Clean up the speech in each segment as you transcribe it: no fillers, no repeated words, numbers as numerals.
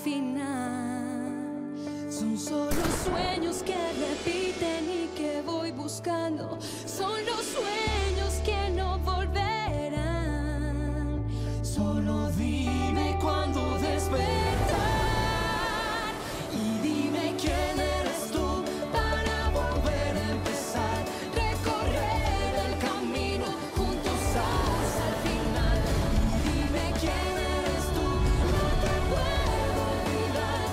final. Son solo sueños que repiten y que voy buscando. Son los sueños que no volverán. Solo dime cuándo despertar. Y dime quién eres tú para volver a empezar. Recorrer el camino juntos hasta el final. Y dime quién eres tú, no te puedo olvidar.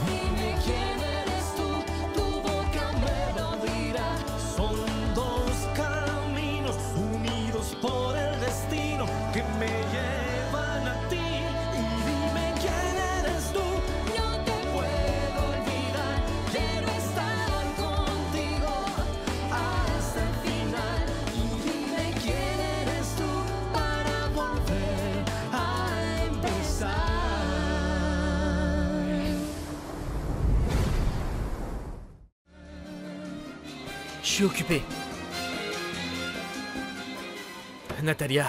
Dime quién eres tú, tu boca me lo dirá. Son dos caminos unidos por el destino que me llevan a ti. Y dime quién eres tú, No te puedo olvidar, quiero estar contigo hasta el final. Y dime quién eres tú para volver a empezar. Je suis occupé. Natalia,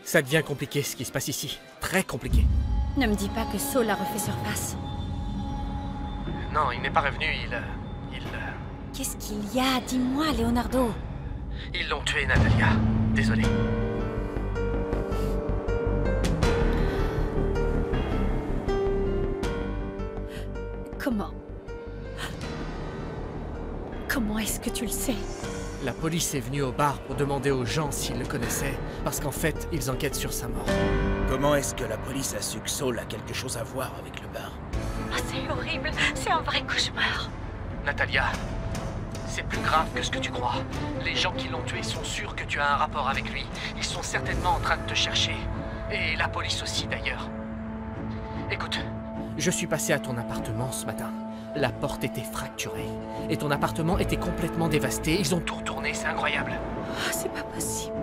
ça devient compliqué ce qui se passe ici. Très compliqué. Ne me dis pas que Saul a refait surface. Non, il n'est pas revenu, Qu'est-ce qu'il y a? Dis-moi, Leonardo. Ils l'ont tué, Natalia. Désolé. Comment est-ce que tu le sais? La police est venue au bar pour demander aux gens s'ils le connaissaient, parce qu'en fait, ils enquêtent sur sa mort. Comment est-ce que la police a su que Saul a quelque chose à voir avec le bar? Ah, c'est horrible, c'est un vrai cauchemar. Natalia, c'est plus grave que ce que tu crois. Les gens qui l'ont tué sont sûrs que tu as un rapport avec lui. Ils sont certainement en train de te chercher. Et la police aussi, d'ailleurs. Écoute, je suis passé à ton appartement ce matin. La porte était fracturée. Et ton appartement était complètement dévasté. Ils ont tout retourné, c'est incroyable. Ah, c'est pas possible.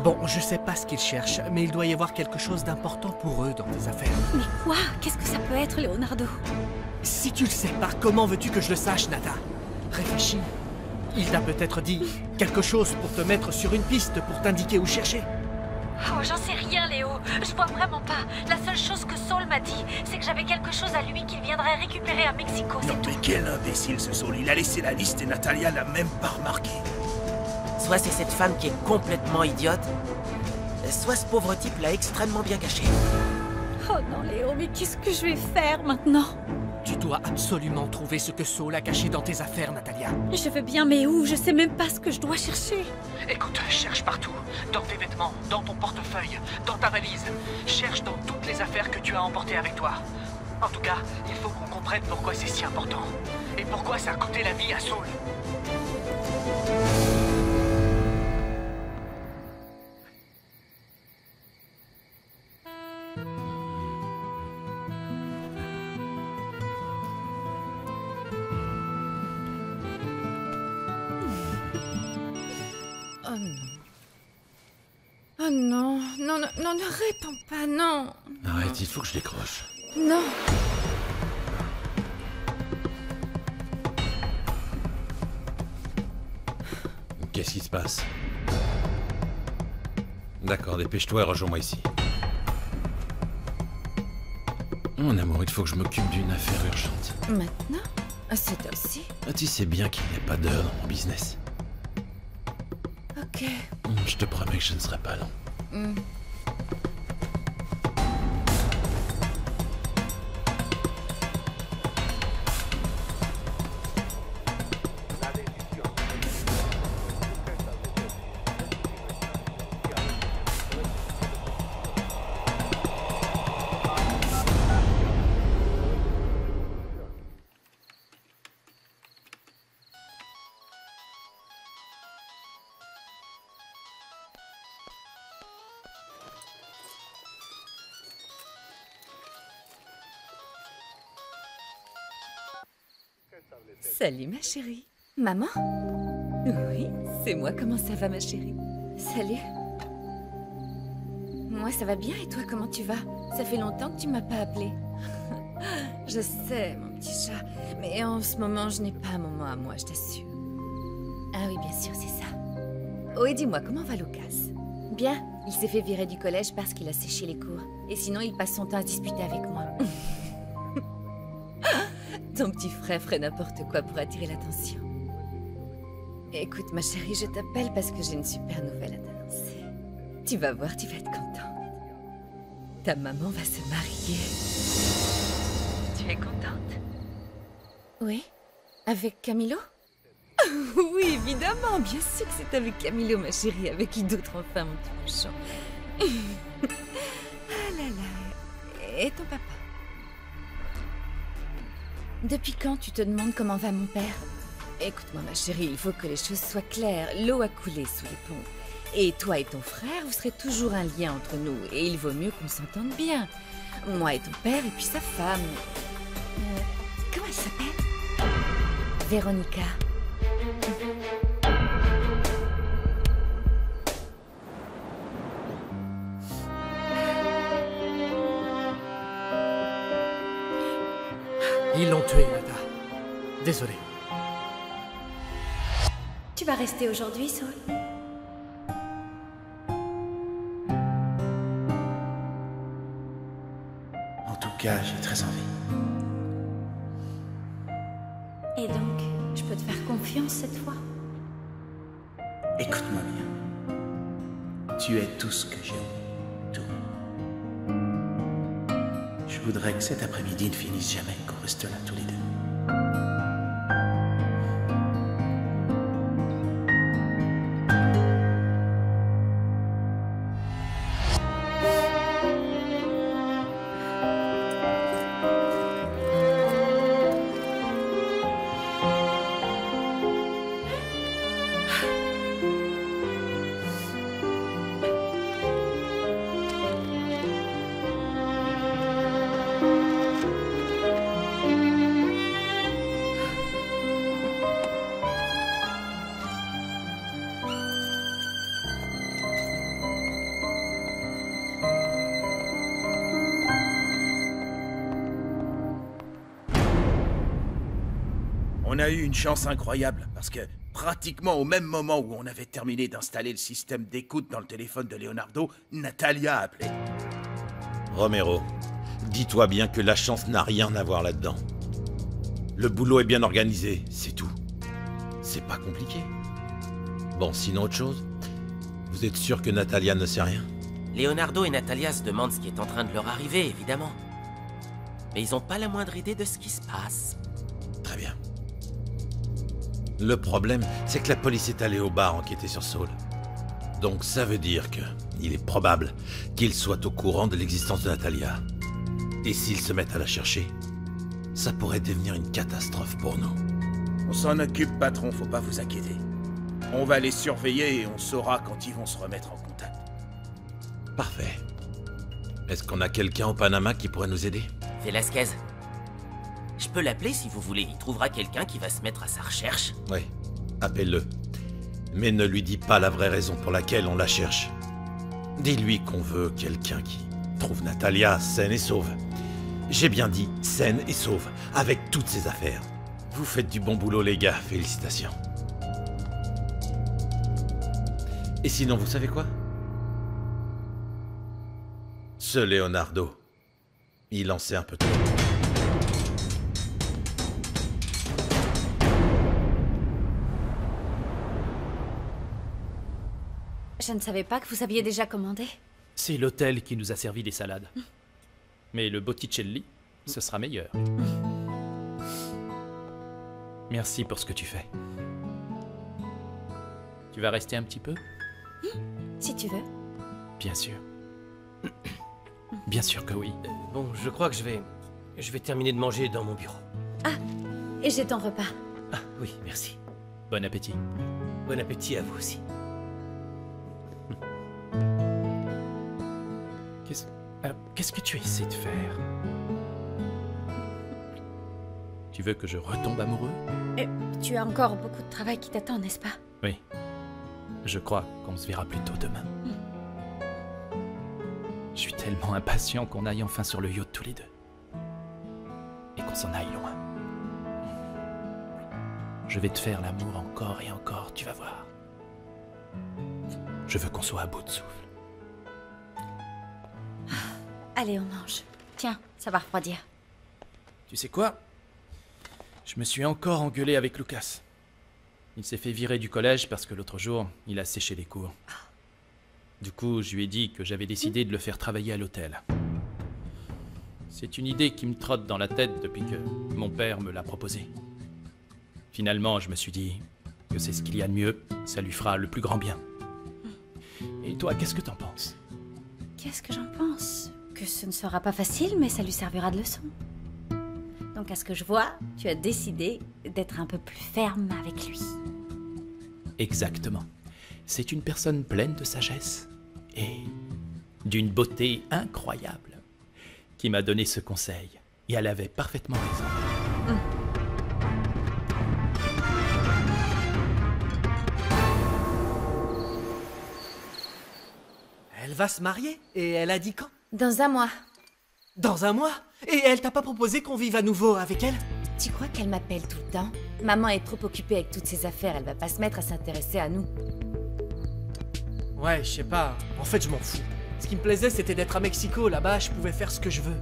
Bon, je sais pas ce qu'ils cherchent, mais il doit y avoir quelque chose d'important pour eux dans tes affaires. Mais quoi? Qu'est-ce que ça peut être, Leonardo? Si tu le sais pas, comment veux-tu que je le sache, Nata? Réfléchis. Il t'a peut-être dit quelque chose pour te mettre sur une piste, pour t'indiquer où chercher. Oh, j'en sais rien, Léo. Je vois vraiment pas. La seule chose que Saul m'a dit, c'est que j'avais quelque chose à lui qu'il viendrait récupérer à Mexico, Non c'est tout. mais quel imbécile ce Saul, il a laissé la liste et Natalia l'a même pas remarqué. Soit c'est cette femme qui est complètement idiote, soit ce pauvre type l'a extrêmement bien caché. Oh non, Léo, mais qu'est-ce que je vais faire maintenant? Tu dois absolument trouver ce que Saul a caché dans tes affaires, Natalia. Je veux bien, mais où? Je sais même pas ce que je dois chercher. Écoute, cherche partout. Dans tes vêtements, dans ton portefeuille, dans ta valise. Cherche dans toutes les affaires que tu as emportées avec toi. En tout cas, il faut qu'on comprenne pourquoi c'est si important. Et pourquoi ça a coûté la vie à Saul. Oh non. Oh non, non, non, non, ne réponds pas, non. Arrête, il faut que je décroche. Non. Qu'est-ce qui se passe? D'accord, dépêche-toi et rejoins-moi ici. Mon amour, il faut que je m'occupe d'une affaire urgente. Maintenant? À cette heure-ci? Ah, tu sais bien qu'il n'y a pas d'heure dans mon business. Ok. Je te promets que je ne serai pas long. Salut ma chérie. Maman? Oui, c'est moi. Comment ça va ma chérie? Salut. Moi, ça va bien et toi, comment tu vas? Ça fait longtemps que tu m'as pas appelé. Je sais, mon petit chat. Mais en ce moment, je n'ai pas un moment à moi, je t'assure. Ah oui, bien sûr, c'est ça. Oh, et dis-moi, comment va Lucas? Bien, il s'est fait virer du collège parce qu'il a séché les cours. Et sinon, il passe son temps à se disputer avec moi. Ton petit frère ferait n'importe quoi pour attirer l'attention. Écoute, ma chérie, je t'appelle parce que j'ai une super nouvelle à t'annoncer. Tu vas voir, tu vas être contente. Ta maman va se marier. Tu es contente? Oui. Avec Camilo? Oui, évidemment, bien sûr que c'est avec Camilo, ma chérie. Avec qui d'autre, enfin, mon petit cochon? Ah là là. Et ton papa? Depuis quand tu te demandes comment va mon père? Écoute-moi, ma chérie, il faut que les choses soient claires. L'eau a coulé sous les ponts. Et toi et ton frère, vous serez toujours un lien entre nous. Et il vaut mieux qu'on s'entende bien. Moi et ton père, et puis sa femme. Comment elle s'appelle? Véronica. Ils l'ont tué, Nata. Désolé. Tu vas rester aujourd'hui, Saul? En tout cas, j'ai très envie. Et donc, je peux te faire confiance cette fois? Écoute-moi bien. Tu es tout ce que j'ai envie. Tout. Je voudrais que cet après-midi ne finisse jamais, qu'on reste là tous les deux. On a eu une chance incroyable, parce que pratiquement au même moment où on avait terminé d'installer le système d'écoute dans le téléphone de Leonardo, Natalia a appelé. Romero, dis-toi bien que la chance n'a rien à voir là-dedans. Le boulot est bien organisé, c'est tout. C'est pas compliqué. Bon, sinon autre chose? Vous êtes sûr que Natalia ne sait rien? Leonardo et Natalia se demandent ce qui est en train de leur arriver, évidemment. Mais ils n'ont pas la moindre idée de ce qui se passe. Très bien. Le problème, c'est que la police est allée au bar enquêter sur Saul. Donc ça veut dire que il est probable qu'ils soient au courant de l'existence de Natalia. Et s'ils se mettent à la chercher, ça pourrait devenir une catastrophe pour nous. On s'en occupe, patron, faut pas vous inquiéter. On va les surveiller et on saura quand ils vont se remettre en contact. Parfait. Est-ce qu'on a quelqu'un au Panama qui pourrait nous aider? Velasquez. Je peux l'appeler si vous voulez. Il trouvera quelqu'un qui va se mettre à sa recherche. Oui, appelle-le. Mais ne lui dis pas la vraie raison pour laquelle on la cherche. Dis-lui qu'on veut quelqu'un qui trouve Natalia saine et sauve. J'ai bien dit saine et sauve, avec toutes ses affaires. Vous faites du bon boulot, les gars. Félicitations. Et sinon, vous savez quoi? Ce Leonardo, il en sait un peu trop. Je ne savais pas que vous aviez déjà commandé. C'est l'hôtel qui nous a servi des salades. Mais le Botticelli, ce sera meilleur. Merci pour ce que tu fais. Tu vas rester un petit peu? Si tu veux. Bien sûr. Bien sûr que oui. Bon, je crois que je vais terminer de manger dans mon bureau. Et j'ai ton repas. Ah oui, merci. Bon appétit. Bon appétit à vous aussi. Qu'est-ce que tu essaies de faire? Tu veux que je retombe amoureux? Tu as encore beaucoup de travail qui t'attend, n'est-ce pas? Oui. Je crois qu'on se verra plus tôt demain. Je suis tellement impatient qu'on aille enfin sur le yacht tous les deux. Et qu'on s'en aille loin. Je vais te faire l'amour encore et encore, tu vas voir. Je veux qu'on soit à bout de souffle. Allez, on mange. Tiens, ça va refroidir. Tu sais quoi? Je me suis encore engueulé avec Lucas. Il s'est fait virer du collège parce que l'autre jour, il a séché les cours. Du coup, je lui ai dit que j'avais décidé de le faire travailler à l'hôtel. C'est une idée qui me trotte dans la tête depuis que mon père me l'a proposée. Finalement, je me suis dit que c'est ce qu'il y a de mieux, ça lui fera le plus grand bien. Et toi, qu'est-ce que t'en penses? Qu'est-ce que j'en pense? Que ce ne sera pas facile, mais ça lui servira de leçon. Donc, à ce que je vois, tu as décidé d'être un peu plus ferme avec lui. Exactement. C'est une personne pleine de sagesse et d'une beauté incroyable qui m'a donné ce conseil. Et elle avait parfaitement raison. Elle va se marier? Et elle a dit quand? Dans un mois. Dans un mois? Et elle t'a pas proposé qu'on vive à nouveau avec elle? Tu crois qu'elle m'appelle tout le temps? Maman est trop occupée avec toutes ses affaires, elle va pas se mettre à s'intéresser à nous. Ouais, je sais pas. En fait, je m'en fous. Ce qui me plaisait, c'était d'être à Mexico. Là-bas, je pouvais faire ce que je veux.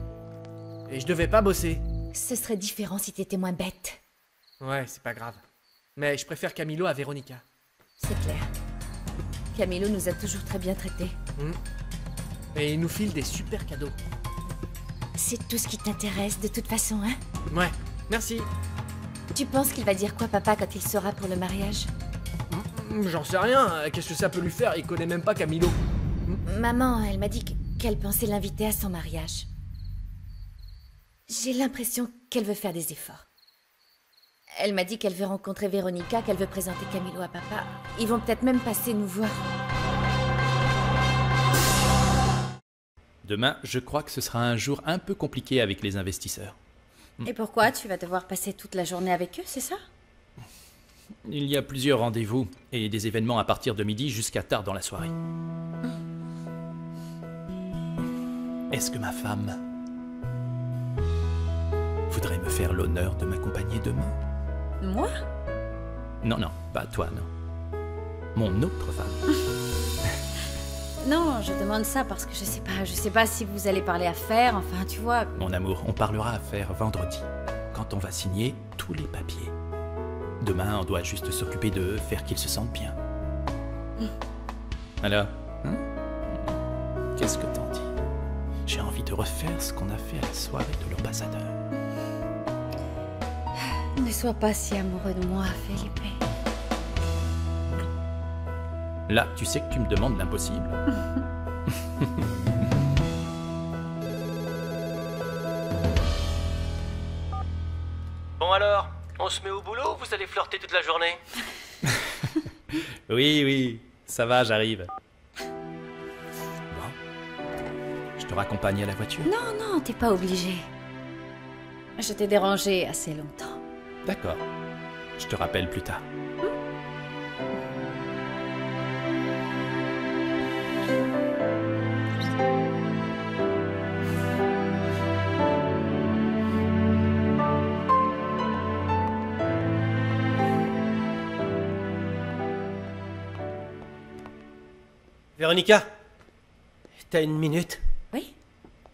Et je devais pas bosser. Ce serait différent si t'étais moins bête. Ouais, c'est pas grave. Mais je préfère Camilo à Véronica. C'est clair. Camilo nous a toujours très bien traités. Et il nous file des super cadeaux. C'est tout ce qui t'intéresse de toute façon, hein? Ouais, merci. Tu penses qu'il va dire quoi, papa, quand il saura pour le mariage? J'en sais rien. Qu'est-ce que ça peut lui faire? Il connaît même pas Camilo. Maman, elle m'a dit qu'elle pensait l'inviter à son mariage. J'ai l'impression qu'elle veut faire des efforts. Elle m'a dit qu'elle veut rencontrer Véronica, qu'elle veut présenter Camilo à papa. Ils vont peut-être même passer nous voir. Demain, je crois que ce sera un jour un peu compliqué avec les investisseurs. Et pourquoi? Tu vas devoir passer toute la journée avec eux, c'est ça? Il y a plusieurs rendez-vous et des événements à partir de midi jusqu'à tard dans la soirée. Est-ce que ma femme voudrait me faire l'honneur de m'accompagner demain? Moi? Non, pas toi, non. Mon autre femme. Non, je demande ça parce que je sais pas si vous allez parler affaires, enfin tu vois. Mon amour, on parlera affaires vendredi, quand on va signer tous les papiers. Demain, on doit juste s'occuper d'eux, faire qu'ils se sentent bien. Alors, qu'est-ce que t'en dis? J'ai envie de refaire ce qu'on a fait à la soirée de l'ambassadeur. Ne sois pas si amoureux de moi, Felipe. Là, tu sais que tu me demandes l'impossible. Bon alors, on se met au boulot ou vous allez flirter toute la journée? Oui, ça va, j'arrive. Bon. Je te raccompagne à la voiture? Non, t'es pas obligé. Je t'ai dérangé assez longtemps. D'accord. Je te rappelle plus tard. Véronica, t'as une minute? Oui?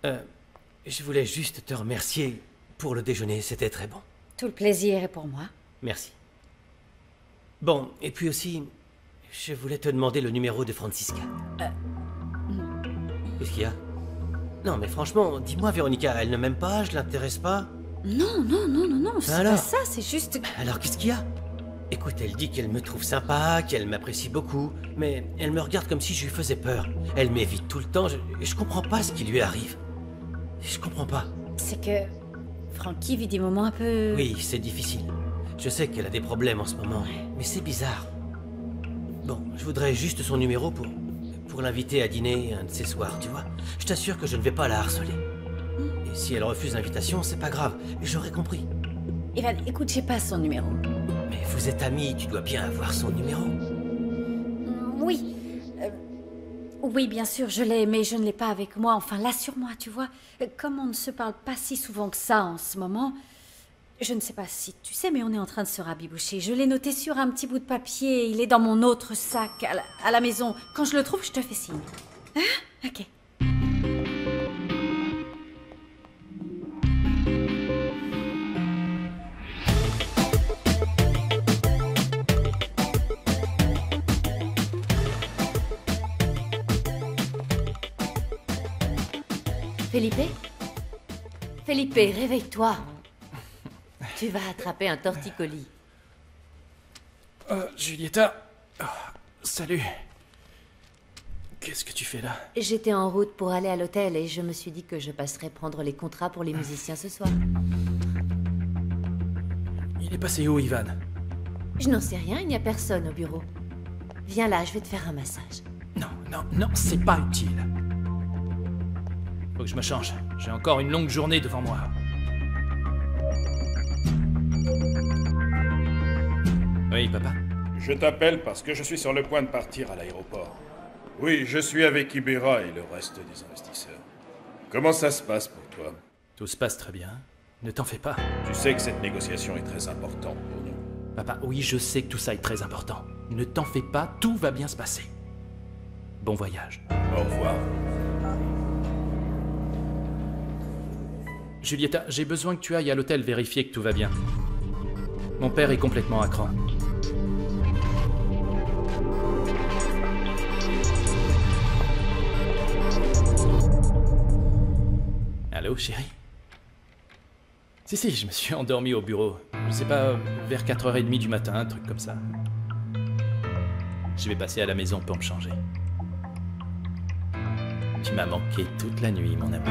Je voulais juste te remercier pour le déjeuner, c'était très bon. Tout le plaisir est pour moi. Merci. Bon, et puis aussi, je voulais te demander le numéro de Francisca. Qu'est-ce qu'il y a? Non, mais franchement, dis-moi, Véronica, elle ne m'aime pas, je l'intéresse pas? Non, c'est Alors pas ça, c'est juste... Alors, qu'est-ce qu'il y a? Écoute, elle dit qu'elle me trouve sympa, qu'elle m'apprécie beaucoup, mais elle me regarde comme si je lui faisais peur. Elle m'évite tout le temps, je comprends pas ce qui lui arrive. Je comprends pas. C'est que... Frankie vit des moments un peu... Oui, c'est difficile. Je sais qu'elle a des problèmes en ce moment, mais c'est bizarre. Bon, je voudrais juste son numéro pour l'inviter à dîner un de ces soirs, tu vois. Je t'assure que je ne vais pas la harceler. Et si elle refuse l'invitation, c'est pas grave, j'aurais compris. Evan, écoute, j'ai pas son numéro. Mais vous êtes amis, tu dois bien avoir son numéro. Oui. Oui, bien sûr, je l'ai, mais je ne l'ai pas avec moi. Enfin, là sur moi, tu vois. Comme on ne se parle pas si souvent que ça en ce moment, je ne sais pas si tu sais, mais on est en train de se rabiboucher. Je l'ai noté sur un petit bout de papier. Il est dans mon autre sac à la maison. Quand je le trouve, je te fais signe. Hein? Ok. Felipe? Felipe, réveille-toi. Tu vas attraper un torticolis. Julieta. Oh, salut. Qu'est-ce que tu fais là? J'étais en route pour aller à l'hôtel et je me suis dit que je passerais prendre les contrats pour les musiciens ce soir. Il est passé où, Ivan? Je n'en sais rien, il n'y a personne au bureau. Viens là, je vais te faire un massage. Non, c'est pas utile. Faut que je me change. J'ai encore une longue journée devant moi. Oui, papa? Je t'appelle parce que je suis sur le point de partir à l'aéroport. Oui, je suis avec Ibera et le reste des investisseurs. Comment ça se passe pour toi? Tout se passe très bien. Ne t'en fais pas. Tu sais que cette négociation est très importante pour nous. Papa, oui, je sais que tout ça est très important. Ne t'en fais pas, tout va bien se passer. Bon voyage. Au revoir. Julieta, j'ai besoin que tu ailles à l'hôtel vérifier que tout va bien. Mon père est complètement à cran. Allô, chérie? Si, je me suis endormi au bureau. Je sais pas, vers 4h30 du matin, un truc comme ça. Je vais passer à la maison pour me changer. Tu m'as manqué toute la nuit, mon amour.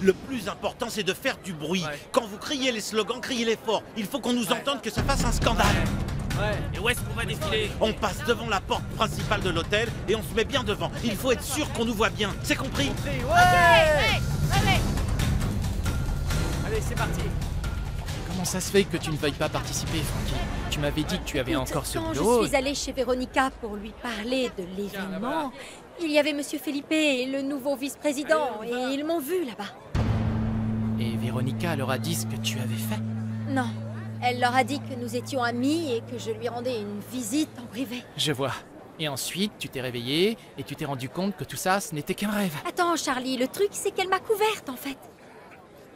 Le plus important, c'est de faire du bruit. Ouais. Quand vous criez les slogans, criez-les fort. Il faut qu'on nous entende, que ça fasse un scandale. Et où est-ce qu'on va défiler? On passe devant la porte principale de l'hôtel et on se met bien devant. Il faut être sûr qu'on nous voit bien. C'est compris? Allez, c'est parti. Comment ça se fait que tu ne veuilles pas participer, Frankie? Tu m'avais dit que tu avais encore ce Quand boulot. je suis allée chez Véronica pour lui parler de l'événement, il y avait Monsieur Felipe et le nouveau vice-président, et ils m'ont vu là-bas. Et Véronica leur a dit ce que tu avais fait? Non, elle leur a dit que nous étions amis et que je lui rendais une visite en privé. Je vois. Et ensuite, tu t'es réveillée et tu t'es rendu compte que tout ça, ce n'était qu'un rêve. Attends, Charlie, le truc, c'est qu'elle m'a couverte, en fait.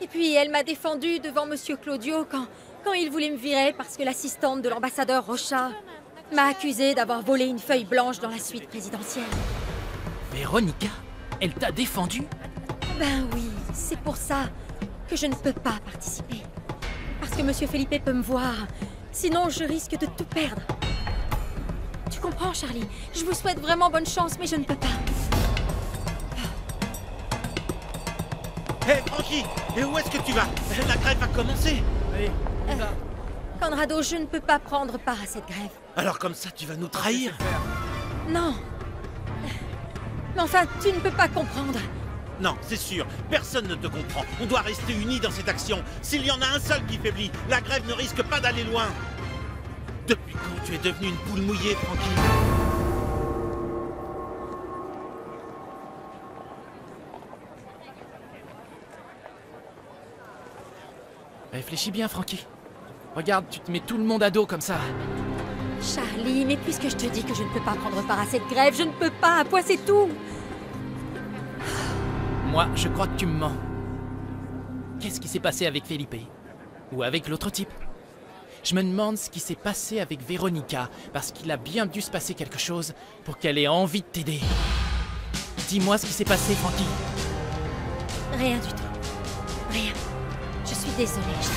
Et puis, elle m'a défendue devant Monsieur Claudio quand il voulait me virer parce que l'assistante de l'ambassadeur Rocha m'a accusée d'avoir volé une feuille blanche dans la suite présidentielle. Véronica? Elle t'a défendu? Ben oui, c'est pour ça que je ne peux pas participer. Parce que Monsieur Felipe peut me voir. Sinon, je risque de tout perdre. Tu comprends, Charlie? Je vous souhaite vraiment bonne chance, mais je ne peux pas. Hé, Francky! Et où est-ce que tu vas? La grève va commencer. Allez, on y va. Conrado, je ne peux pas prendre part à cette grève. Alors comme ça, tu vas nous trahir? Non. Mais enfin, tu ne peux pas comprendre. Non, c'est sûr. Personne ne te comprend. On doit rester unis dans cette action. S'il y en a un seul qui faiblit, la grève ne risque pas d'aller loin. Depuis quand tu es devenu une poule mouillée, Francky? Réfléchis bien, Frankie. Regarde, tu te mets tout le monde à dos comme ça. Charlie, mais puisque je te dis que je ne peux pas prendre part à cette grève, je ne peux pas, à quoi c'est tout? Moi, je crois que tu me mens. Qu'est-ce qui s'est passé avec Felipe? Ou avec l'autre type? Je me demande ce qui s'est passé avec Véronica, parce qu'il a bien dû se passer quelque chose pour qu'elle ait envie de t'aider. Dis-moi ce qui s'est passé, Frankie. Rien du tout. Rien. Je suis désolée, Charlie.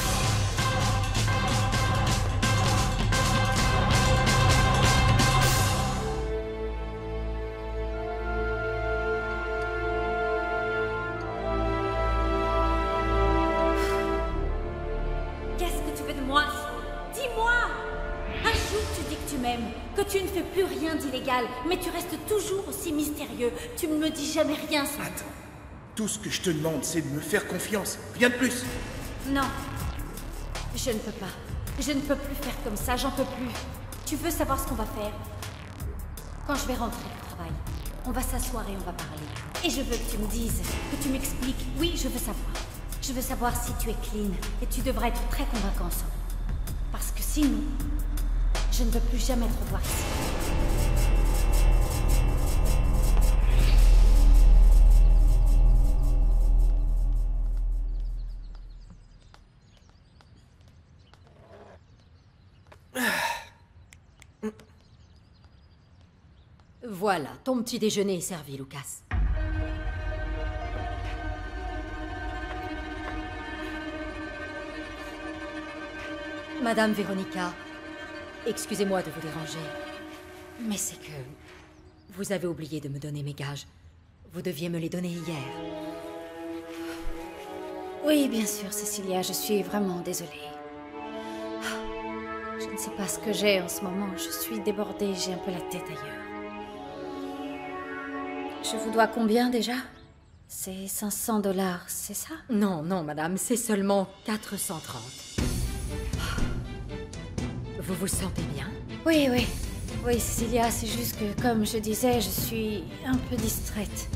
Qu'est-ce que tu veux de moi? Dis-moi! Un jour tu dis que tu m'aimes, que tu ne fais plus rien d'illégal, mais tu restes toujours aussi mystérieux. Tu ne me dis jamais rien sur... Attends. Tout ce que je te demande, c'est de me faire confiance. Rien de plus. Non. Je ne peux pas. Je ne peux plus faire comme ça, j'en peux plus. Tu veux savoir ce qu'on va faire? Quand je vais rentrer du travail, on va s'asseoir et on va parler. Et je veux que tu me dises, que tu m'expliques. Oui, je veux savoir. Je veux savoir si tu es clean. Et tu devrais être très convaincant. Parce que sinon, je ne veux plus jamais te revoir ici. Voilà, ton petit déjeuner est servi, Lucas. Madame Véronica, excusez-moi de vous déranger, mais c'est que vous avez oublié de me donner mes gages. Vous deviez me les donner hier. Oui, bien sûr, Cecilia, je suis vraiment désolée. Je ne sais pas ce que j'ai en ce moment. Je suis débordée, j'ai un peu la tête ailleurs. Je vous dois combien déjà? C'est 500 $, c'est ça? Non, non, madame, c'est seulement 430. Vous vous sentez bien? Oui, oui. Oui, Cecilia, c'est juste que, comme je disais, je suis un peu distraite.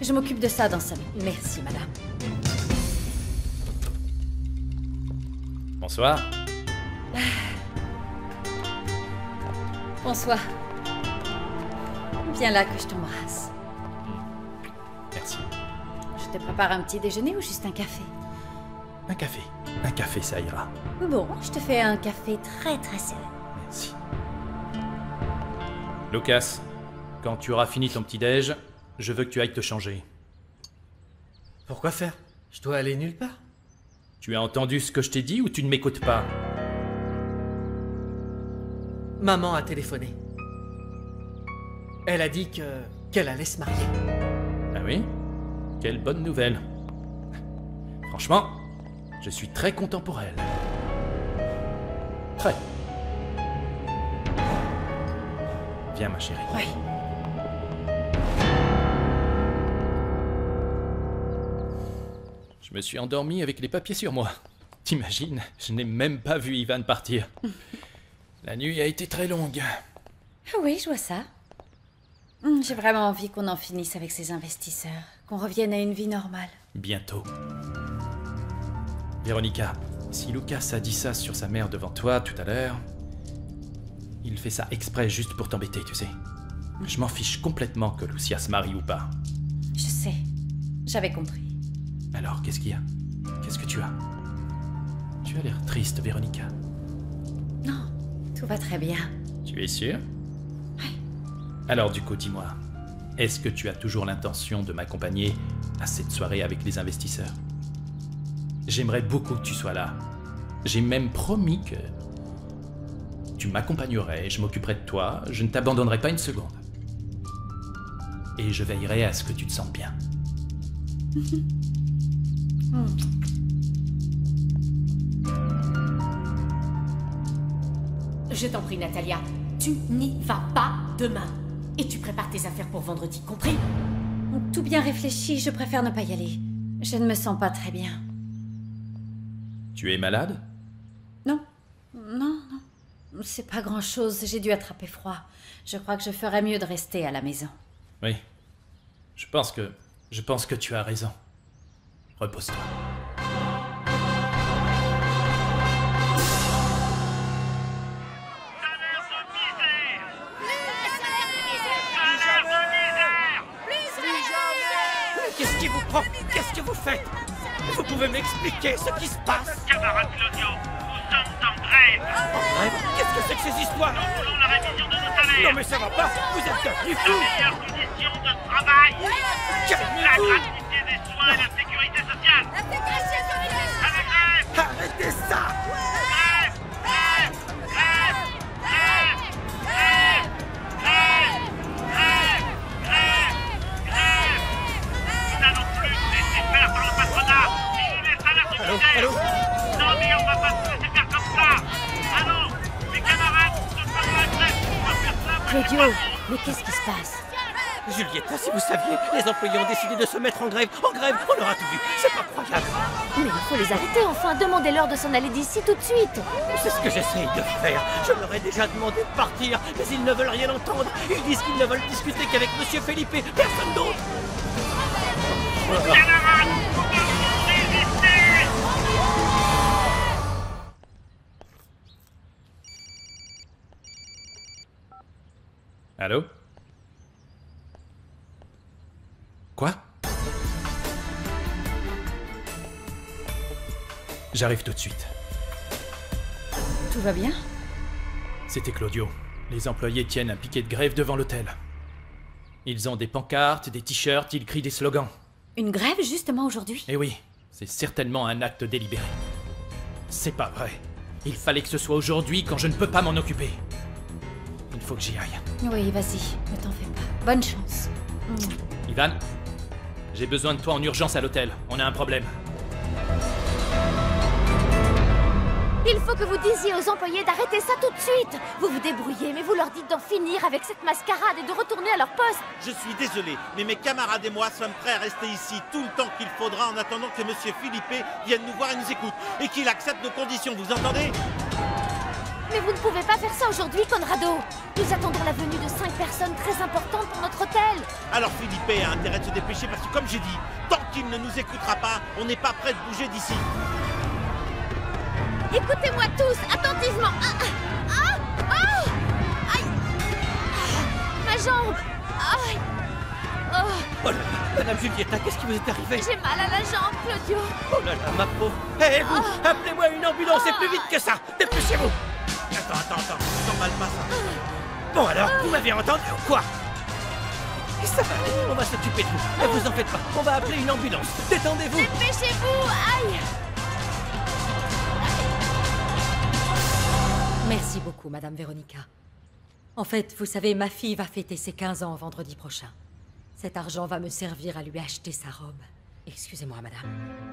Je m'occupe de ça dans 5 minutes. Merci, madame. Bonsoir. Bonsoir. Viens là que je t'embrasse. Merci. Je te prépare un petit déjeuner ou juste un café? Un café. Un café, ça ira. Bon, je te fais un café très très serré. Merci. Lucas, quand tu auras fini ton petit-déj, je veux que tu ailles te changer. Pourquoi faire? Je dois aller nulle part. Tu as entendu ce que je t'ai dit ou tu ne m'écoutes pas? Maman a téléphoné. Elle a dit qu'elle allait se marier. Ah oui? Quelle bonne nouvelle. Franchement, je suis très content pour elle. Très. Viens, ma chérie. Oui. Je me suis endormi avec les papiers sur moi. T'imagines, je n'ai même pas vu Ivan partir. La nuit a été très longue. Oui, je vois ça. J'ai vraiment envie qu'on en finisse avec ces investisseurs, qu'on revienne à une vie normale. Bientôt. Véronica, si Lucas a dit ça sur sa mère devant toi tout à l'heure, il fait ça exprès juste pour t'embêter, tu sais. Je m'en fiche complètement que Lucia se marie ou pas. Je sais. J'avais compris. Alors, qu'est-ce qu'il y a? Qu'est-ce que tu as? Tu as l'air triste, Véronica. Non, tout va très bien. Tu es sûre? Oui. Alors du coup, dis-moi, est-ce que tu as toujours l'intention de m'accompagner à cette soirée avec les investisseurs? J'aimerais beaucoup que tu sois là. J'ai même promis que tu m'accompagnerais, je m'occuperai de toi, je ne t'abandonnerai pas une seconde. Et je veillerai à ce que tu te sentes bien. Je t'en prie, Natalia, tu n'y vas pas demain. Et tu prépares tes affaires pour vendredi, compris? Tout bien réfléchi, je préfère ne pas y aller. Je ne me sens pas très bien. Tu es malade? Non, non, non. C'est pas grand-chose, j'ai dû attraper froid. Je crois que je ferais mieux de rester à la maison. Oui. Je pense que tu as raison. Repose-toi. Qu'est-ce qui vous prend? Qu'est-ce que vous faites? Vous pouvez m'expliquer ce qui se passe? Camarade Claudio, nous sommes en grève. En grève? Qu'est-ce que c'est que ces histoires? Nous voulons la révision de nos salaires. Non mais ça va pas! Vous êtes devenu fou! Les meilleures conditions de travail. La Calmez-vous! gratuité des soins et la sécurité sociale. À la grève. Arrêtez ça! Grève. Grève. Grève. Grève. Grève. Grève. Grève. Grève. Grève. Nous n'allons plus nous laisser faire par le patronat. Fini les salaires de Allô? Non mais on va pas se laisser faire comme ça. Allô, mes camarades, nous sommes à la grève. On va faire ça. Claudio, mais qu'est-ce qui se passe? Julietta, si vous saviez, les employés ont décidé de se mettre en grève. En grève, on aura tout vu. C'est pas croyable. Mais il faut les arrêter, enfin, demandez-leur de s'en aller d'ici tout de suite. C'est ce que j'essaye de faire. Je leur ai déjà demandé de partir, mais ils ne veulent rien entendre. Ils disent qu'ils ne veulent discuter qu'avec Monsieur Felipe, personne d'autre. Camarades, nous devons résister. Allô? Quoi? J'arrive tout de suite. Tout va bien? C'était Claudio. Les employés tiennent un piquet de grève devant l'hôtel. Ils ont des pancartes, des t-shirts, ils crient des slogans. Une grève justement aujourd'hui? Eh oui, c'est certainement un acte délibéré. C'est pas vrai. Il fallait que ce soit aujourd'hui quand je ne peux pas m'en occuper. Il faut que j'y aille. Oui, vas-y, ne t'en fais pas. Bonne chance. Ivan, j'ai besoin de toi en urgence à l'hôtel. On a un problème. Il faut que vous disiez aux employés d'arrêter ça tout de suite. Vous vous débrouillez, mais vous leur dites d'en finir avec cette mascarade et de retourner à leur poste. Je suis désolé, mais mes camarades et moi sommes prêts à rester ici tout le temps qu'il faudra en attendant que Monsieur Philippe vienne nous voir et nous écoute. Et qu'il accepte nos conditions, vous entendez? Mais vous ne pouvez pas faire ça aujourd'hui, Conrado. Nous attendons la venue de 5 personnes très importantes pour notre hôtel. Alors Philippe a intérêt de se dépêcher parce que comme j'ai dit, tant qu'il ne nous écoutera pas, on n'est pas prêt de bouger d'ici. Écoutez-moi tous, attentivement. Aïe. Ma jambe. Aïe. Oh là là, Madame Julieta, qu'est-ce qui vous est arrivé? J'ai mal à la jambe, Claudio. Oh là là, ma pauvre. Hé, vous, appelez-moi une ambulance et plus vite que ça. Dépêchez-vous. Attends, t'emballes pas ça. Bon alors, vous m'avez entendu ou quoi? Ça va aller, on va s'occuper de vous. Ne vous en faites pas, on va appeler une ambulance. Détendez-vous. Dépêchez-vous. Aïe. Merci beaucoup, Madame Véronica. En fait, vous savez, ma fille va fêter ses 15 ans vendredi prochain. Cet argent va me servir à lui acheter sa robe. Excusez-moi, madame.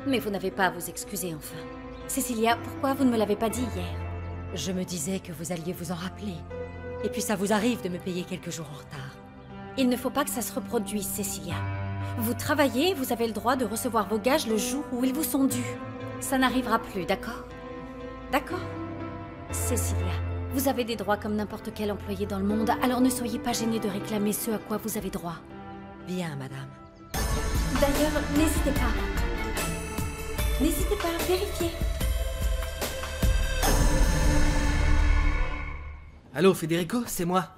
Mais vous n'avez pas à vous excuser, enfin. Cécilia, pourquoi vous ne me l'avez pas dit hier? Je me disais que vous alliez vous en rappeler. Et puis ça vous arrive de me payer quelques jours en retard. Il ne faut pas que ça se reproduise, Cécilia. Vous travaillez, vous avez le droit de recevoir vos gages le jour où ils vous sont dus. Ça n'arrivera plus, d'accord? D'accord? Cécilia, vous avez des droits comme n'importe quel employé dans le monde, alors ne soyez pas gênée de réclamer ce à quoi vous avez droit. Bien, madame. D'ailleurs, n'hésitez pas. N'hésitez pas à vérifier. Allô, Federico, c'est moi.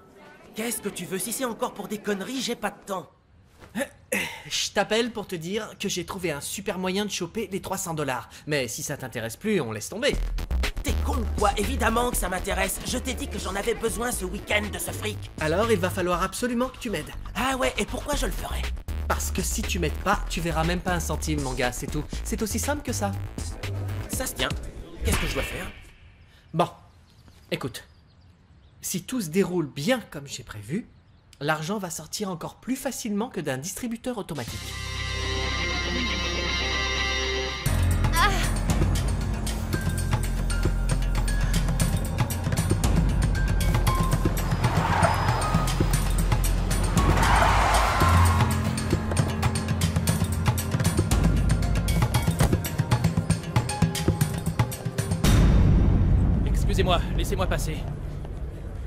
Qu'est-ce que tu veux? Si c'est encore pour des conneries, j'ai pas de temps. Je t'appelle pour te dire que j'ai trouvé un super moyen de choper les $300. Mais si ça t'intéresse plus, on laisse tomber. T'es con quoi? Évidemment que ça m'intéresse. Je t'ai dit que j'en avais besoin ce week-end de ce fric. Alors il va falloir absolument que tu m'aides. Ah ouais, et pourquoi je le ferais? Parce que si tu m'aides pas, tu verras même pas un centime, mon gars, c'est tout. C'est aussi simple que ça. Ça se tient. Qu'est-ce que je dois faire? Bon, écoute. Si tout se déroule bien comme j'ai prévu, l'argent va sortir encore plus facilement que d'un distributeur automatique. Excusez-moi, laissez-moi passer.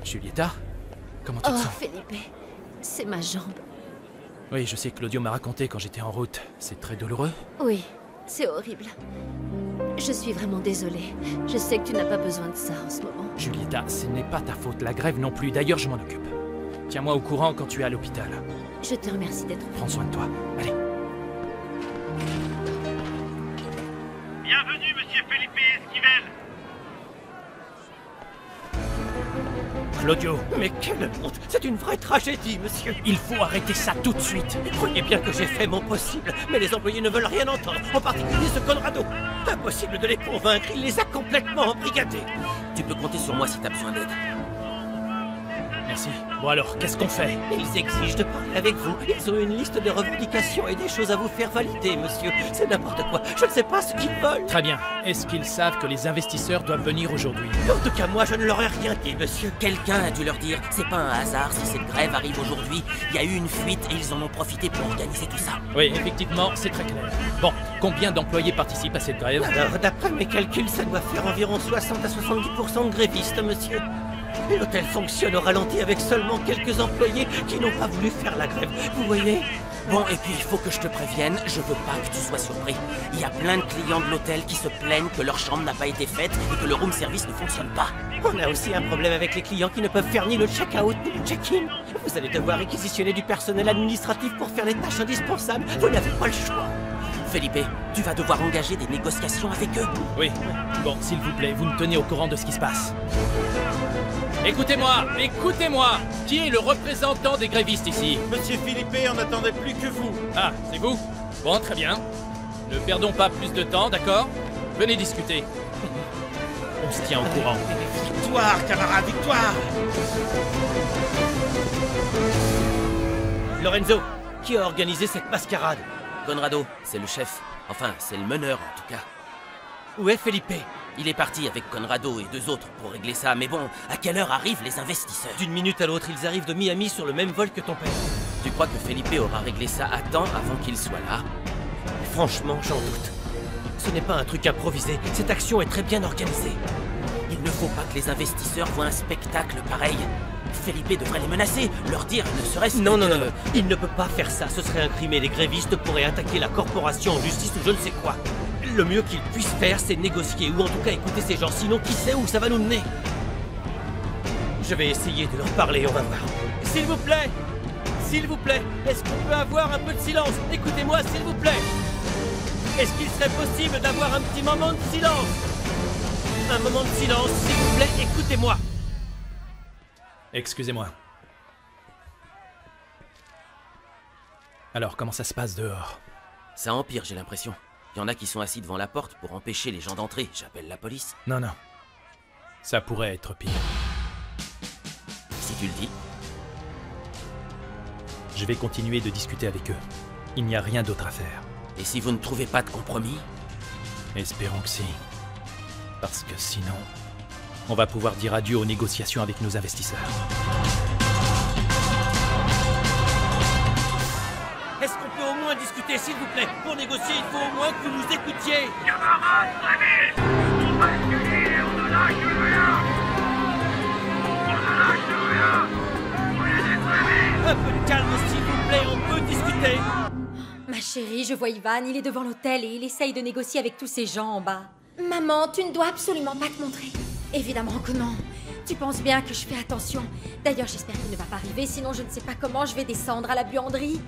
Julieta, comment tu te sens? Felipe, c'est ma jambe. Oui, je sais que Claudio m'a raconté quand j'étais en route. C'est très douloureux? Oui, c'est horrible. Je suis vraiment désolée. Je sais que tu n'as pas besoin de ça en ce moment. Julieta, ce n'est pas ta faute, la grève non plus. D'ailleurs, je m'en occupe. Tiens-moi au courant quand tu es à l'hôpital. Je te remercie d'être venu. Prends soin de toi. Allez. Bienvenue, monsieur Felipe Esquivel. Claudio, mais quelle honte! C'est une vraie tragédie, monsieur! Il faut arrêter ça tout de suite! Croyez bien que j'ai fait mon possible, mais les employés ne veulent rien entendre, en particulier ce Conrado! Impossible de les convaincre, il les a complètement embrigadés! Tu peux compter sur moi si t'as besoin d'aide. Merci. Bon alors, qu'est-ce qu'on fait? Ils exigent de parler avec vous. Ils ont une liste de revendications et des choses à vous faire valider, monsieur. C'est n'importe quoi. Je ne sais pas ce qu'ils veulent. Très bien. Est-ce qu'ils savent que les investisseurs doivent venir aujourd'hui? En tout cas, moi, je ne leur ai rien dit, monsieur. Quelqu'un a dû leur dire. C'est pas un hasard si cette grève arrive aujourd'hui. Il y a eu une fuite et ils en ont profité pour organiser tout ça. Oui, effectivement, c'est très clair. Bon, combien d'employés participent à cette grève? Alors, d'après mes calculs, ça doit faire environ 60 à 70% de grévistes, monsieur. L'hôtel fonctionne au ralenti avec seulement quelques employés qui n'ont pas voulu faire la grève. Vous voyez? Bon, et puis il faut que je te prévienne, je veux pas que tu sois surpris. Il y a plein de clients de l'hôtel qui se plaignent que leur chambre n'a pas été faite et que le room service ne fonctionne pas. On a aussi un problème avec les clients qui ne peuvent faire ni le check-out ni le check-in. Vous allez devoir réquisitionner du personnel administratif pour faire les tâches indispensables. Vous n'avez pas le choix. Felipe, tu vas devoir engager des négociations avec eux. Oui. Bon, s'il vous plaît, vous me tenez au courant de ce qui se passe. Écoutez-moi, écoutez-moi. Qui est le représentant des grévistes ici? Monsieur Philippe, on n'attendait plus que vous. Ah, c'est vous? Bon, très bien. Ne perdons pas plus de temps, d'accord? Venez discuter. On se tient au courant. Victoire, camarade, victoire! Lorenzo, qui a organisé cette mascarade? Conrado, c'est le chef. Enfin, c'est le meneur en tout cas. Où est Felipe? Il est parti avec Conrado et 2 autres pour régler ça, mais bon, à quelle heure arrivent les investisseurs? D'une minute à l'autre, ils arrivent de Miami sur le même vol que ton père. Tu crois que Felipe aura réglé ça à temps avant qu'il soit là? Franchement, j'en doute. Ce n'est pas un truc improvisé, cette action est très bien organisée. Il ne faut pas que les investisseurs voient un spectacle pareil. Felipe devrait les menacer, leur dire ne serait-ce Non, que... non, non, non, il ne peut pas faire ça, ce serait un crime et les grévistes pourraient attaquer la corporation en justice ou je ne sais quoi. Le mieux qu'il puisse faire, c'est négocier, ou en tout cas écouter ces gens, sinon qui sait où ça va nous mener. Je vais essayer de leur parler, on va voir. S'il vous plaît, est-ce qu'on peut avoir un peu de silence? Écoutez-moi, s'il vous plaît. Est-ce qu'il serait possible d'avoir un petit moment de silence? Un moment de silence, s'il vous plaît, écoutez-moi. Excusez-moi. Alors, comment ça se passe dehors? Ça empire, j'ai l'impression. Il y en a qui sont assis devant la porte pour empêcher les gens d'entrer. J'appelle la police. Non, non. Ça pourrait être pire. Si tu le dis. Je vais continuer de discuter avec eux. Il n'y a rien d'autre à faire. Et si vous ne trouvez pas de compromis? Espérons que si. Parce que sinon, on va pouvoir dire adieu aux négociations avec nos investisseurs. Est-ce qu'on peut au moins discuter, s'il vous plaît? Pour négocier, il faut au moins que vous nous écoutiez. Camarades, très vite! On va se unir, on ne lâche rien! On ne lâche rien! Soyez très vite! Un peu de calme, s'il vous plaît, on peut discuter. Ma chérie, je vois Ivan, il est devant l'hôtel et il essaye de négocier avec tous ces gens en bas. Maman, tu ne dois absolument pas te montrer. Évidemment que non. Tu penses bien que je fais attention. D'ailleurs, j'espère qu'il ne va pas arriver, sinon je ne sais pas comment je vais descendre à la buanderie.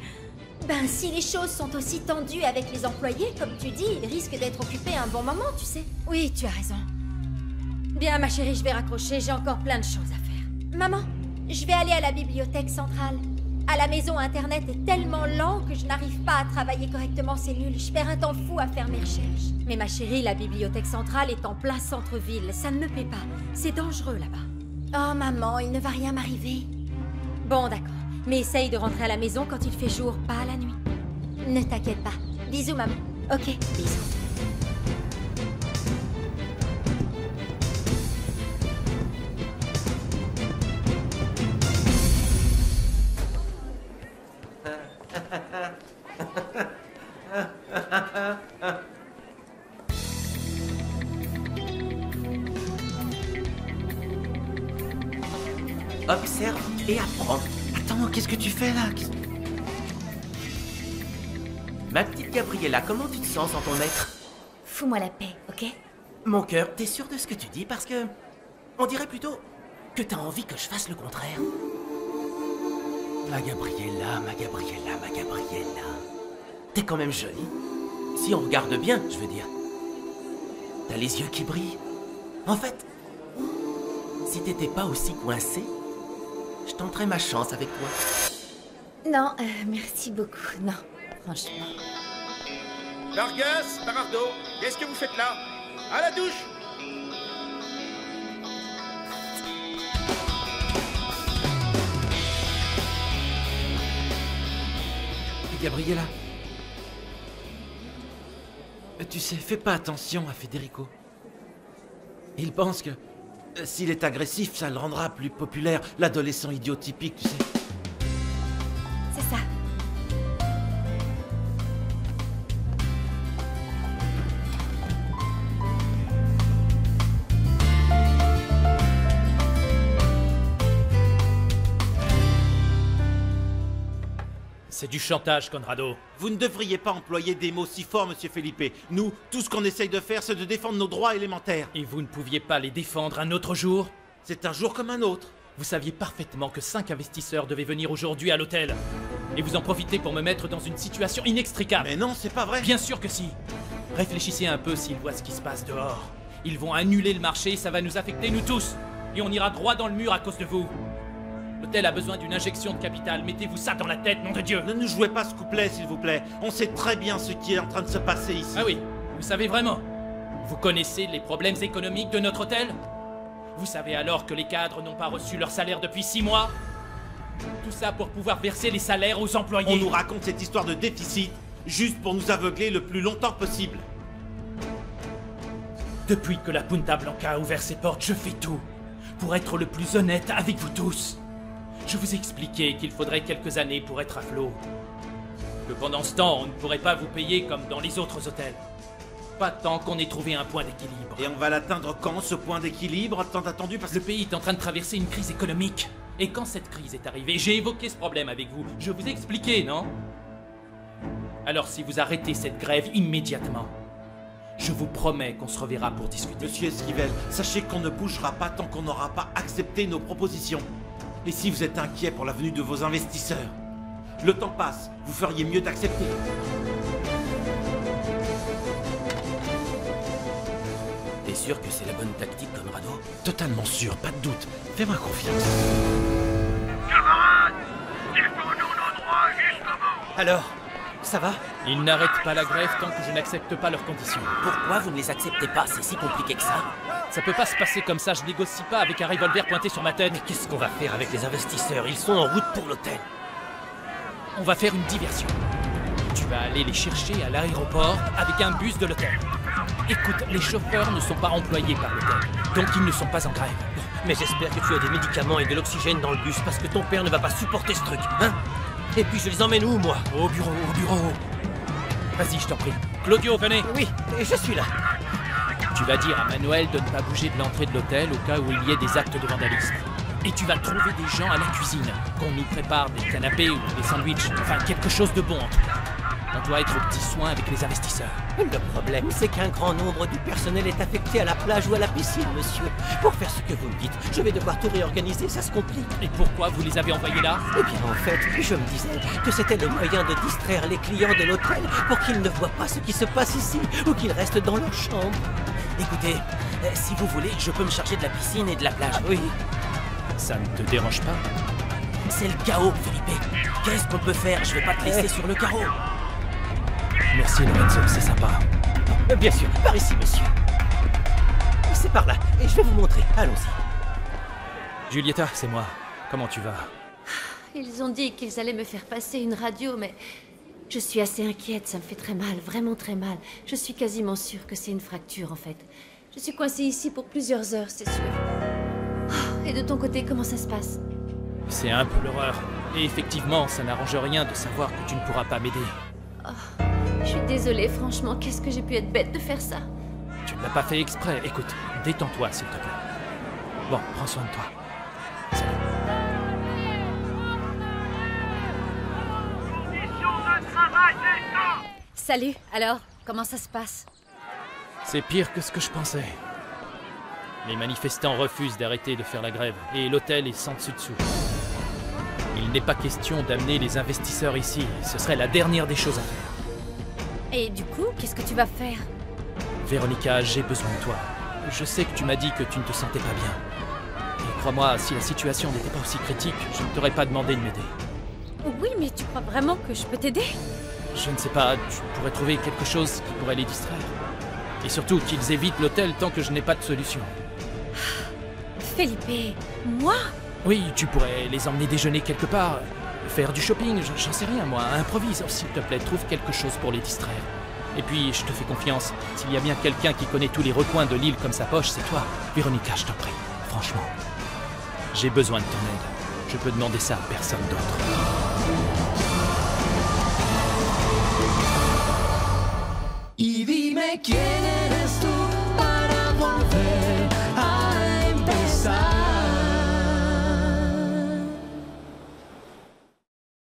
Ben, si les choses sont aussi tendues avec les employés, comme tu dis, ils risquent d'être occupés un bon moment, tu sais. Oui, tu as raison. Bien, ma chérie, je vais raccrocher, j'ai encore plein de choses à faire. Maman, je vais aller à la bibliothèque centrale. À la maison, Internet est tellement lent que je n'arrive pas à travailler correctement, c'est nul. Je perds un temps fou à faire mes recherches. Mais ma chérie, la bibliothèque centrale est en plein centre-ville. Ça ne me plaît pas. C'est dangereux là-bas. Oh maman, il ne va rien m'arriver. Bon, d'accord. Mais essaye de rentrer à la maison quand il fait jour, pas à la nuit. Ne t'inquiète pas. Bisous, maman. Ok, bisous. Observe et apprends. Attends, qu'est-ce que tu fais là? Ma petite Gabriella, comment tu te sens sans ton maître? Fous-moi la paix, ok? Mon cœur, t'es sûr de ce que tu dis? Parce que... on dirait plutôt que t'as envie que je fasse le contraire. Ma Gabriella, ma Gabriella, ma Gabriella. T'es quand même jolie. Si on regarde bien, je veux dire. T'as les yeux qui brillent. En fait, si t'étais pas aussi coincée, je tenterais ma chance avec toi. Non, merci beaucoup. Non, franchement. Vargas, Barardo, qu'est-ce que vous faites là? À la douche! Gabriella. Tu sais, fais pas attention à Federico. Il pense que s'il est agressif, ça le rendra plus populaire. L'adolescent idiot typique, tu sais. C'est ça. C'est du chantage, Conrado. Vous ne devriez pas employer des mots si forts, monsieur Felipe. Nous, tout ce qu'on essaye de faire, c'est de défendre nos droits élémentaires. Et vous ne pouviez pas les défendre un autre jour? C'est un jour comme un autre. Vous saviez parfaitement que 5 investisseurs devaient venir aujourd'hui à l'hôtel. Et vous en profitez pour me mettre dans une situation inextricable. Mais non, c'est pas vrai. Bien sûr que si. Réfléchissez un peu s'ils voient ce qui se passe dehors. Ils vont annuler le marché et ça va nous affecter nous tous. et on ira droit dans le mur à cause de vous. L'hôtel a besoin d'une injection de capital. Mettez-vous ça dans la tête, nom de Dieu. Ne nous jouez pas ce couplet, s'il vous plaît. On sait très bien ce qui est en train de se passer ici. Ah oui, vous savez vraiment. Vous connaissez les problèmes économiques de notre hôtel? Vous savez alors que les cadres n'ont pas reçu leur salaire depuis 6 mois? Tout ça pour pouvoir verser les salaires aux employés. On nous raconte cette histoire de déficit juste pour nous aveugler le plus longtemps possible. Depuis que la Punta Blanca a ouvert ses portes, je fais tout pour être le plus honnête avec vous tous. Je vous ai expliqué qu'il faudrait quelques années pour être à flot. Que pendant ce temps, on ne pourrait pas vous payer comme dans les autres hôtels. Pas tant qu'on ait trouvé un point d'équilibre. Et on va l'atteindre quand, ce point d'équilibre tant attendu parce que... Le pays est en train de traverser une crise économique. Et quand cette crise est arrivée, j'ai évoqué ce problème avec vous. Je vous ai expliqué, non? Alors si vous arrêtez cette grève immédiatement, je vous promets qu'on se reverra pour discuter. Monsieur Esquivel, sachez qu'on ne bougera pas tant qu'on n'aura pas accepté nos propositions. Et si vous êtes inquiet pour la venue de vos investisseurs, le temps passe, vous feriez mieux d'accepter. T'es sûr que c'est la bonne tactique, Conrado? Totalement sûr, pas de doute. Fais-moi confiance. Camarades, défendons nos droits jusqu'au bout. Alors, ça va? Ils n'arrêtent pas la grève tant que je n'accepte pas leurs conditions. Pourquoi vous ne les acceptez pas? C'est si compliqué que ça. Ça peut pas se passer comme ça, je négocie pas avec un revolver pointé sur ma tête. Mais qu'est-ce qu'on va faire avec les investisseurs? Ils sont en route pour l'hôtel. On va faire une diversion. Tu vas aller les chercher à l'aéroport avec un bus de l'hôtel. Écoute, les chauffeurs ne sont pas employés par l'hôtel, donc ils ne sont pas en grève. Mais j'espère que tu as des médicaments et de l'oxygène dans le bus, parce que ton père ne va pas supporter ce truc, hein? Et puis je les emmène où, moi? Au bureau, au bureau. Vas-y, je t'en prie. Claudio, venez. Oui, je suis là. Tu vas dire à Manuel de ne pas bouger de l'entrée de l'hôtel au cas où il y ait des actes de vandalisme. Et tu vas trouver des gens à la cuisine, qu'on nous prépare des canapés ou des sandwichs, enfin quelque chose de bon en tout cas. On doit être aux petits soins avec les investisseurs. Le problème, c'est qu'un grand nombre du personnel est affecté à la plage ou à la piscine, monsieur. Pour faire ce que vous me dites, je vais devoir tout réorganiser, ça se complique. Et pourquoi vous les avez envoyés là? Eh bien, en fait, je me disais que c'était le moyen de distraire les clients de l'hôtel pour qu'ils ne voient pas ce qui se passe ici ou qu'ils restent dans leur chambre. Écoutez, si vous voulez, je peux me charger de la piscine et de la plage. Oui. Ça ne te dérange pas? C'est le chaos, Felipe. Qu'est-ce qu'on peut faire? Je vais pas te laisser sur le carreau. Merci, Lorenzo, c'est sympa. Bien sûr, par ici, monsieur. C'est par là, et je vais vous montrer. Allons-y. Julieta, c'est moi. Comment tu vas? Ils ont dit qu'ils allaient me faire passer une radio, mais je suis assez inquiète, ça me fait très mal, vraiment très mal. Je suis quasiment sûre que c'est une fracture, en fait. Je suis coincée ici pour plusieurs heures, c'est sûr. Et de ton côté, comment ça se passe? C'est un peu l'horreur. Et effectivement, ça n'arrange rien de savoir que tu ne pourras pas m'aider. Oh, je suis désolée, franchement, qu'est-ce que j'ai pu être bête de faire ça? Tu ne l'as pas fait exprès. Écoute, détends-toi, s'il te plaît. Bon, prends soin de toi. Salut. Salut, alors, comment ça se passe? C'est pire que ce que je pensais. Les manifestants refusent d'arrêter de faire la grève, et l'hôtel est sans dessus-dessous. Il n'est pas question d'amener les investisseurs ici, ce serait la dernière des choses à faire. Et du coup, qu'est-ce que tu vas faire? Véronica, j'ai besoin de toi. Je sais que tu m'as dit que tu ne te sentais pas bien. Et crois-moi, si la situation n'était pas aussi critique, je ne t'aurais pas demandé de m'aider. Oui, mais tu crois vraiment que je peux t'aider? Je ne sais pas, tu pourrais trouver quelque chose qui pourrait les distraire. Et surtout qu'ils évitent l'hôtel tant que je n'ai pas de solution. Felipe, moi? Oui, tu pourrais les emmener déjeuner quelque part, faire du shopping, j'en sais rien moi, improvise, s'il te plaît, trouve quelque chose pour les distraire. Et puis, je te fais confiance, s'il y a bien quelqu'un qui connaît tous les recoins de l'île comme sa poche, c'est toi. Véronica, je t'en prie, franchement. J'ai besoin de ton aide. Je peux demander ça à personne d'autre.